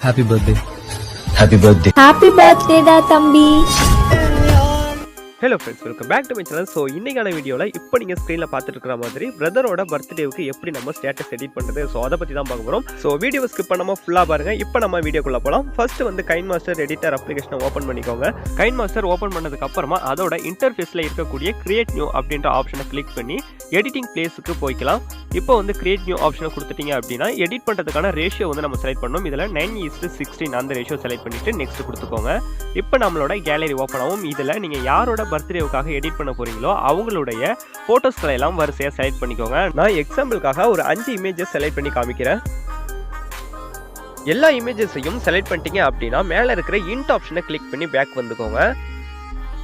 Happy birthday. Happy birthday. Happy birthday da தம்பி. Hello friends, welcome back to my channel. So இன்றைக்கான வீடியோவில் இப்போ நீங்கள் ஸ்க்ரீனில் பார்த்துட்டு இருக்கிற மாதிரி பிரதரோட பர்த்டேவுக்கு எப்படி நம்ம ஸ்டேட்டஸ் எடிட் பண்ணுறது, ஸோ அதை பற்றி தான் பார்க்க போகிறோம். ஸோ வீடியோ ஸ்கிப் பண்ணாமல் ஃபுல்லாக பாருங்கள். இப்போ நம்ம வீடியோக்குள்ளே போகலாம். ஃபர்ஸ்ட் வந்து கைன்மாஸ்டர் எடிட்டர் அப்ளிகேஷனை ஓப்பன் பண்ணிக்கோங்க. கைன்மாஸ்டர் ஓப்பன் பண்ணதுக்கு அப்புறமா அதோட இன்டர்ஃபேஸில் இருக்கக்கூடிய கிரியேட் நியூ அப்படின்ற ஆப்ஷனை கிளிக் பண்ணி எடிட்டிங் பிளேஸுக்கு போய்க்கலாம். இப்போ வந்து கிரியேட் நியூ ஆப்ஷனை கொடுத்துட்டீங்க அப்படின்னா எடிட் பண்ணுறதுக்கான ரேஷியோ வந்து நம்ம செலக்ட் பண்ணணும். இதில் 9:16 அந்த ரேஷியோ செலக்ட் பண்ணிவிட்டு நெக்ஸ்ட் கொடுத்துக்கோங்க. இப்போ நம்மளோட கேலரி ஓப்பன் ஆகும். இதில் நீங்கள் யாரோட பர்த்டேவுக்காக எடிட் பண்ண போறீங்களோ அவங்களுடைய போட்டோஸ்களை எல்லாம் வரிசையா செலக்ட் பண்ணிக்கோங்க. நான் எக்ஸாம்பிளுக்காக ஒரு 5 இமேஜஸ் செலக்ட் பண்ணி காமிக்கிறேன். எல்லா இமேஜஸையும் செலக்ட் பண்ணிட்டீங்க அப்படின்னா மேல இருக்கிற இன்ட் ஆப்ஷனை கிளிக் பண்ணி பேக் வந்துக்கோங்க.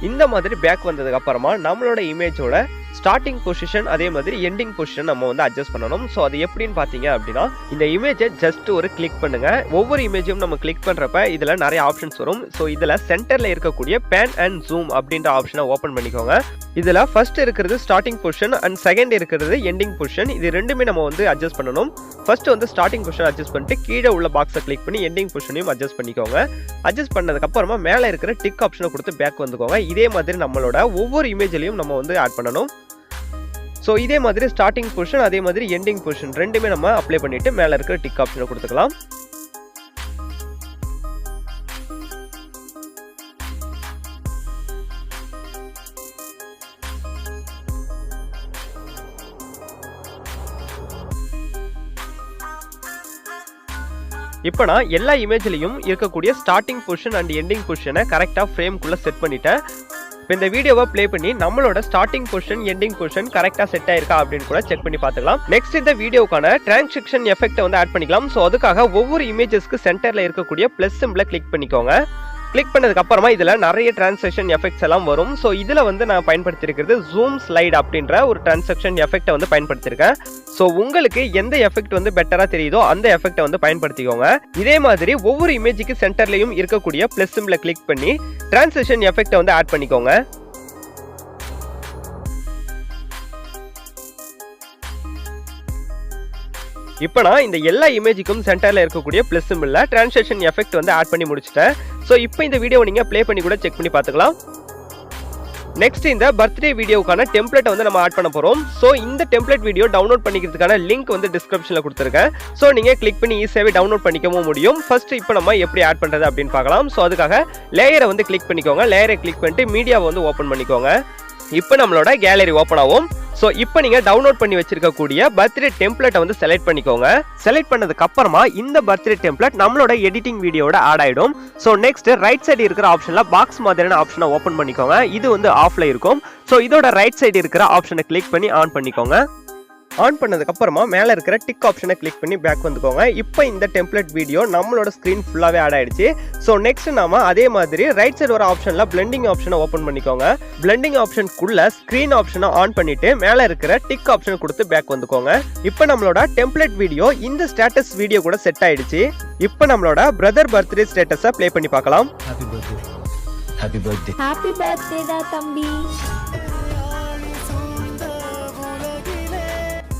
இந்த மாதிரி பேக் வந்ததுக்கு அப்புறமா நம்மளோட இமேஜோட ஸ்டார்டிங் பொசிஷன் அதே மாதிரி எண்டிங் பொசிஷன் நம்ம வந்து அட்ஜஸ்ட் பண்ணணும். ஸோ அது எப்படின்னு பார்த்தீங்க அப்படின்னா இந்த இமேஜை ஜஸ்ட் ஒரு கிளிக் பண்ணுங்க. ஒவ்வொரு இமேஜும் நம்ம கிளிக் பண்ணுறப்ப இதில் நிறைய ஆப்ஷன்ஸ் வரும். ஸோ இதில் சென்டரில் இருக்கக்கூடிய பேன் அண்ட் ஜூம் அப்படின்ற ஆப்ஷனை ஓப்பன் பண்ணிக்கோங்க. இதில் ஃபர்ஸ்ட் இருக்கிறது ஸ்டார்டிங் பொசிஷன் அண்ட் செகண்ட் இருக்கிறது எண்டிங் பொசிஷன். இது ரெண்டுமே நம்ம வந்து அட்ஜஸ்ட் பண்ணணும். ஃபர்ஸ்ட் வந்து ஸ்டார்டிங் பொசிஷன் அட்ஜஸ்ட் பண்ணிட்டு கீழே உள்ள பாக்ஸை கிளிக் பண்ணி எண்டிங் பொசிஷனையும் அட்ஜஸ்ட் பண்ணிக்கோங்க. அட்ஜஸ்ட் பண்ணதுக்கு அப்புறமா மேலே இருக்கிற டிக் ஆப்ஷனை கொடுத்து பேக் வந்துக்கோங்க. இதே மாதிரி நம்மளோட ஒவ்வொரு இமேஜ்லையும் நம்ம வந்து ஆட் பண்ணணும். ஸோ இதே மாதிரி ஸ்டார்டிங் பொசிஷன் அதே மாதிரி எண்டிங் பொசிஷன் ரெண்டுமே நம்ம அப்ளை பண்ணிட்டு மேலே இருக்கிற டிக் ஆப்ஷனை கொடுத்துக்கலாம். இப்போ நான் எல்லா இமேஜ்லையும் இருக்கக்கூடிய ஸ்டார்டிங் பொசிஷன் அண்ட் எண்டிங் பொசிஷனை கரெக்டாக ஃப்ரேம்குள்ளே செட் பண்ணிட்டேன். இப்போ இந்த வீடியோவை ப்ளே பண்ணி நம்மளோட ஸ்டார்டிங் பொசிஷன் எண்டிங் பொசிஷன் கரெக்டாக செட் ஆயிருக்கா அப்படின்னு கூட செக் பண்ணி பார்த்துக்கலாம். நெக்ஸ்ட் இந்த வீடியோக்கான டிரான்சிஷன் எஃபெக்ட்டை வந்து ஆட் பண்ணிக்கலாம். ஸோ அதுக்காக ஒவ்வொரு இமேஜஸ்க்கு சென்டரில் இருக்கக்கூடிய ப்ளஸ் சிம்பிளை கிளிக் பண்ணிக்கோங்க. கிளிக் பண்ணதுக்கு அப்புறமா இதில் நிறைய டிரான்சாக்ஷன் எஃபெக்ட்ஸ் எல்லாம் வரும். ஸோ இதில் வந்து நான் பயன்படுத்தியிருக்கிறது ஜூம் ஸ்லைட் அப்படின்ற ஒரு டிரான்சாக்ஷன் எஃபெக்ட்டை வந்து பயன்படுத்தியிருக்கேன். ஸோ உங்களுக்கு எந்த எஃபெக்ட் வந்து பெட்டராக தெரியுதோ அந்த எஃபெக்ட்டை வந்து பயன்படுத்திக்கோங்க. இதே மாதிரி ஒவ்வொரு இமேஜுக்கு சென்டர்லையும் இருக்கக்கூடிய ப்ளஸ் சிம்பிளை கிளிக் பண்ணி டிரான்சாக்ஷன் எஃபெக்ட்டை வந்து ஆட் பண்ணிக்கோங்க. இப்போ நான் இந்த எல்லா இமேஜுக்கும் சென்டரில் இருக்கக்கூடிய ப்ளஸ் சிம்பிளில் டிரான்சாக்ஷன் எஃபெக்ட் வந்து ஆட் பண்ணி முடிச்சிட்டேன். ஸோ இப்போ இந்த வீடியோவை நீங்கள் ப்ளே பண்ணி கூட செக் பண்ணி பார்த்துக்கலாம். நெக்ஸ்ட் இந்த பர்த்டே வீடியோக்கான டெம்ப்ளேட்டை வந்து நம்ம ஆட் பண்ண போகிறோம். ஸோ இந்த டெம்ப்ளேட் வீடியோ டவுன்லோட் பண்ணிக்கிறதுக்கான லிங்க் வந்து டிஸ்கிரிப்ஷனில் கொடுத்துருக்கேன். ஸோ நீங்கள் கிளிக் பண்ணி ஈஸியாகவே டவுன்லோட் பண்ணிக்கவும் முடியும். ஃபர்ஸ்ட் இப்போ நம்ம எப்படி ஆட் பண்ணுறது அப்படின்னு பார்க்கலாம். ஸோ அதுக்காக லேயரை வந்து கிளிக் பண்ணிக்கோங்க. லேயரை கிளிக் பண்ணிட்டு மீடியாவை வந்து ஓப்பன் பண்ணிக்கோங்க. இப்போ நம்மளோட கேலரி ஓப்பன் ஆகும். ஸோ இப்போ நீங்கள் டவுன்லோட் பண்ணி வச்சிருக்கக்கூடிய பர்த்டே டெம்ப்ளேட்டை வந்து செலக்ட் பண்ணிக்கோங்க. செலக்ட் பண்ணதுக்கு அப்புறமா இந்த பர்த்டே டெம்ப்ளேட் நம்மளோட எடிட்டிங் வீடியோட ஆட் ஆகிடும். ஸோ நெக்ஸ்ட் ரைட் சைடு இருக்கிற ஆப்ஷனில் பாக்ஸ் மாதிரியான ஆப்ஷனை ஓப்பன் பண்ணிக்கோங்க. இது வந்து ஆஃப்ல இருக்கும். ஸோ இதோட ரைட் சைடு இருக்கிற ஆப்ஷனை கிளிக் பண்ணி ஆன் பண்ணிக்கோங்க. ஆன் பண்ணதுக்கு அப்புறமா மேலே இருக்கிற டிக் ஆப்ஷனை கிளிக் பண்ணி பேக் வந்துக்கோங்க. இப்போ இந்த டெம்ப்ளேட் வீடியோ நம்மளோட ஸ்க்ரீன் ஃபுல்லாகவே ஆட் ஆயிடுச்சு. ஸோ நெக்ஸ்ட் நாம அதே மாதிரி ரைட் சைடு வர ஆப்ஷனில் பிளெண்டிங் ஆப்ஷனை ஓப்பன் பண்ணிக்கோங்க. பிளெண்டிங் ஆப்ஷனுக்குள்ள ஸ்க்ரீன் ஆப்ஷனை ஆன் பண்ணிட்டு மேலே இருக்கிற டிக் ஆப்ஷனை கொடுத்து பேக் வந்துக்கோங்க. இப்போ நம்மளோட டெம்ப்ளேட் வீடியோ இந்த ஸ்டேட்டஸ் வீடியோ கூட செட் ஆயிடுச்சு. இப்போ நம்மளோட பிரதர் பர்த்டே ஸ்டேட்டஸை ப்ளே பண்ணி பார்க்கலாம். Happy birthday. Happy birthday. Happy birthday da தம்பி.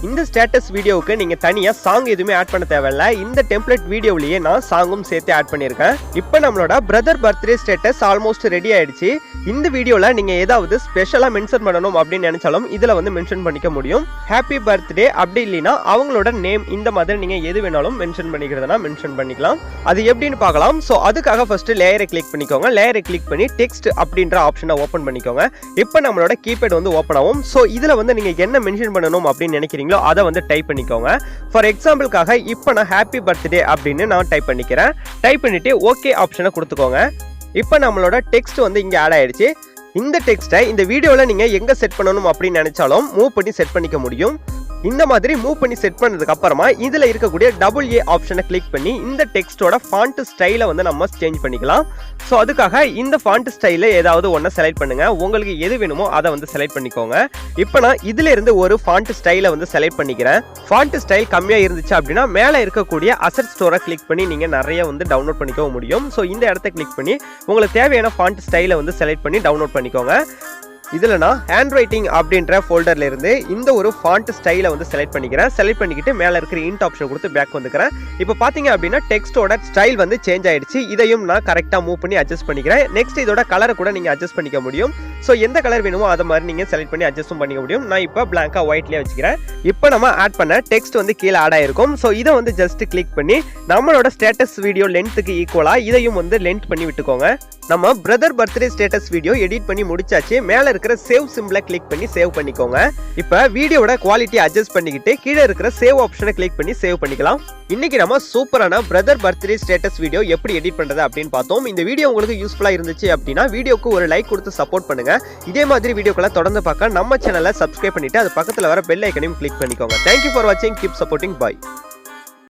இந்த ஸ்டேட்டஸ் வீடியோவுக்கு நீங்க தனியா சாங் எதுவுமே ஆட் பண்ண தேவையில்ல. இந்த டெம்ப்ளேட் வீடியோவிலேயே நான் சாங்கும் சேர்த்து ஆட் பண்ணியிருக்கேன். இப்போ நம்மளோட brother birthday status almost ready ஆயிடுச்சு. இந்த வீடியோல நீங்க ஏதாவது ஸ்பெஷலா மென்ஷன் பண்ணணும் அப்படின்னு நினைச்சாலும் இதுல வந்து மென்ஷன் பண்ணிக்க முடியும். ஹாப்பி பர்த்டே அப்படி இல்லைன்னா அவங்களோட நேம் இந்த மாதிரி நீங்க எது வேணாலும் மென்ஷன் பண்ணிக்கிறதுனா மென்ஷன் பண்ணிக்கலாம். அது எப்படின்னு பார்க்கலாம். ஸோ அதுக்காக ஃபர்ஸ்ட் லேயரை கிளிக் பண்ணிக்கோங்க. லேயரை கிளிக் பண்ணி டெக்ஸ்ட் அப்படின்ற ஆப்ஷனை ஓப்பன் பண்ணிக்கோங்க. இப்போ நம்மளோட கீபேட் வந்து ஓப்பன் ஆகும். ஸோ இதுல வந்து நீங்க என்ன மென்ஷன் பண்ணணும் அப்படின்னு நினைக்கிறீங்க அதை வந்து டைப் பண்ணிக்கோங்க. ஃபார் எக்ஸாம்பிளுக்காக இப்போ நான் ஹாப்பி பர்த்டே அப்படின்னு நான் டைப் பண்ணிக்கிறேன். டைப் பண்ணிட்டு ஓகே ஆப்ஷனை கொடுத்துக்கோங்க. இப்போ நம்மளோட டெக்ஸ்ட் வந்து இங்கே ஆட் ஆயிடுச்சு. இந்த டெக்ஸ்ட்டை இந்த வீடியோவில் நீங்கள் எங்கே செட் பண்ணணும் அப்படின்னு நினைச்சாலும் மூவ் பண்ணி செட் பண்ணிக்க முடியும். இந்த மாதிரி மூவ் பண்ணி செட் பண்ணதுக்கு அப்புறமா இதுல இருக்கக்கூடிய AA ஆப்ஷனை கிளிக் பண்ணி இந்த டெக்ஸ்டோட ஃபாண்ட் ஸ்டைலை வந்து நம்ம சேஞ்ச் பண்ணிக்கலாம். ஸோ அதுக்காக இந்த ஃபாண்ட் ஸ்டைல ஏதாவது ஒன்றை செலக்ட் பண்ணுங்க. உங்களுக்கு எது வேணுமோ அதை வந்து செலக்ட் பண்ணிக்கோங்க. இப்போ நான் இதுல இருந்து ஒரு ஃபாண்ட் ஸ்டைலை வந்து செலக்ட் பண்ணிக்கிறேன். ஃபாண்ட் ஸ்டைல் கம்மியாக இருந்துச்சு அப்படின்னா மேலே இருக்கக்கூடிய அசெட் ஸ்டோரை கிளிக் பண்ணி நீங்கள் நிறைய வந்து டவுன்லோட் பண்ணிக்கவும் முடியும். ஸோ இந்த இடத்த கிளிக் பண்ணி உங்களுக்கு தேவையான ஃபாண்ட் ஸ்டைலை வந்து செலக்ட் பண்ணி டவுன்லோட் பண்ணிக்கோங்க. இதில் நான் ஹேண்ட் ரைட்டிங் அப்படின்ற ஃபோல்டரில் இருந்து இந்த ஒரு ஃபாண்ட் ஸ்டைலை வந்து செலக்ட் பண்ணிக்கிறேன். செலக்ட் பண்ணிக்கிட்டு மேலே இருக்கிற இன்ட் ஆப்ஷன் கொடுத்து பேக் வந்துக்கிறேன். இப்போ பார்த்தீங்க அப்படின்னா டெக்ஸ்டோட ஸ்டைல் வந்து சேஞ்ச் ஆயிடுச்சு. இதையும் நான் கரெக்டாக மூவ் பண்ணி அட்ஜஸ்ட் பண்ணிக்கிறேன். நெக்ஸ்ட் இதோட கலரை கூட நீங்கள் அட்ஜஸ்ட் பண்ணிக்க முடியும். ஸோ எந்த கலர் வேணுமோ அதை மாதிரி நீங்கள் செலக்ட் பண்ணி அட்ஜஸ்ட்டும் பண்ணிக்க முடியும். நான் இப்போ பிளாங்காக ஒயிட்லேயே வச்சுக்கிறேன். இப்போ நம்ம ஆட் பண்ண டெக்ஸ்ட் வந்து கீழே ஆட் ஆயிருக்கும். ஸோ இதை வந்து ஜஸ்ட் கிளிக் பண்ணி நம்மளோட ஸ்டேட்டஸ் வீடியோ லென்த்துக்கு ஈக்குவலாக இதையும் வந்து லென்த் பண்ணி விட்டுக்கோங்க. நம்ம brother birthday status video edit பண்ணி முடிச்சாச்சு. மேலே இருக்கிற சேவ் சிம்பிளை கிளிக் பண்ணி சேவ் பண்ணிக்கோங்க. இப்போ வீடியோட குவாலிட்டி அட்ஜஸ்ட் பண்ணிக்கிட்டு கீழே இருக்கிற சேவ் ஆப்ஷனை கிளிக் பண்ணி சேவ் பண்ணிக்கலாம். இன்னைக்கு நம்ம சூப்பரான பிரதர் பர்த்டே ஸ்டேட்டஸ் வீடியோ எப்படி எடிட் பண்றது அப்படின்னு பார்த்தோம். இந்த வீடியோ உங்களுக்கு யூஸ்ஃபுல்லா இருந்துச்சு அப்படின்னா வீடியோக்கு ஒரு லைக் கொடுத்து சப்போர்ட் பண்ணுங்க. இதே மாதிரி வீடியோக்களை தொடர்ந்து பார்க்க நம்ம சேனலை சப்ஸ்கிரைப் பண்ணிட்டு அது பக்கத்தில் வர பெல் ஐக்கனையும் கிளிக் பண்ணிக்கோங்க. தேங்க்யூ ஃபார் வாட்சிங். Keep supporting. பாய்.